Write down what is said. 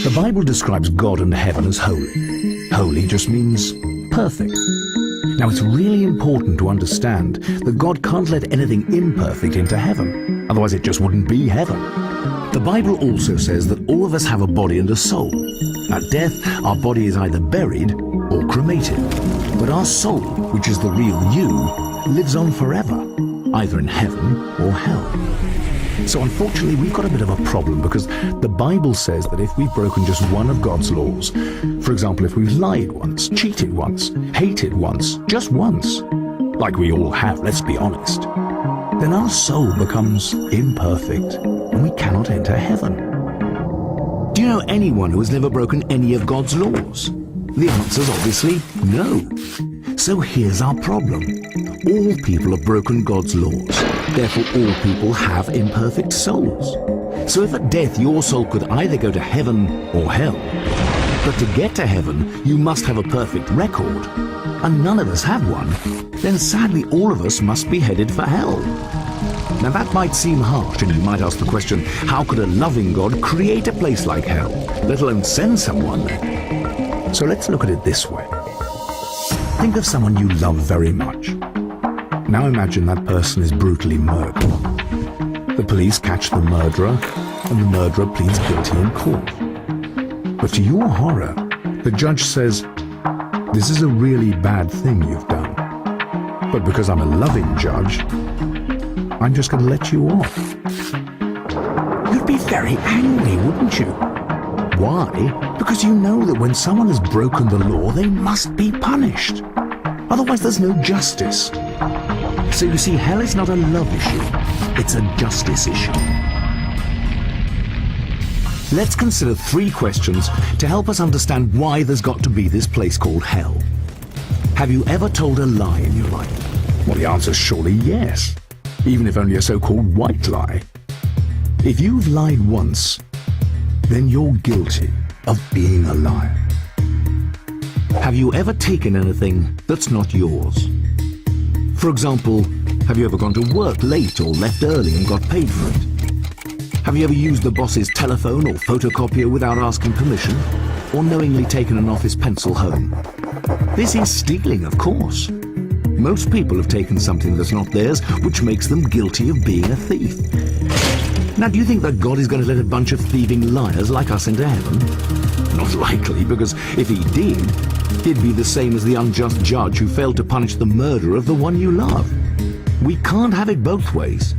The Bible describes God and heaven as holy. Holy just means perfect. Now, it's really important to understand that God can't let anything imperfect into heaven. Otherwise, it just wouldn't be heaven. The Bible also says that all of us have a body and a soul. At death, our body is either buried or cremated. But our soul, which is the real you, lives on forever, either in heaven or hell. So unfortunately, we've got a bit of a problem because the Bible says that if we've broken just one of God's laws, for example, if we've lied once, cheated once, hated once, just once, like we all have, let's be honest, then our soul becomes imperfect and we cannot enter heaven. Do you know anyone who has never broken any of God's laws? The answer's obviously no. So here's our problem. All people have broken God's laws. Therefore, all people have imperfect souls. So if at death your soul could either go to heaven or hell, but to get to heaven, you must have a perfect record, and none of us have one, then sadly all of us must be headed for hell. Now that might seem harsh, and you might ask the question, how could a loving God create a place like hell, let alone send someone there? So let's look at it this way. Think of someone you love very much. Now imagine that person is brutally murdered. The police catch the murderer, and the murderer pleads guilty in court. But to your horror, the judge says, "This is a really bad thing you've done. But because I'm a loving judge, I'm just going to let you off." You'd be very angry, wouldn't you? Why? Because you know that when someone has broken the law, they must be punished. Otherwise, there's no justice. So you see, hell is not a love issue, it's a justice issue. Let's consider 3 questions to help us understand why there's got to be this place called hell. Have you ever told a lie in your life? Well, the answer's surely yes, even if only a so-called white lie. If you've lied once, then you're guilty of being a liar. Have you ever taken anything that's not yours? For example, have you ever gone to work late or left early and got paid for it? Have you ever used the boss's telephone or photocopier without asking permission? Or knowingly taken an office pencil home? This is stealing, of course. Most people have taken something that's not theirs, which makes them guilty of being a thief. Now, do you think that God is going to let a bunch of thieving liars like us into heaven? Not likely, because if he did, he'd be the same as the unjust judge who failed to punish the murderer of the one you love. We can't have it both ways.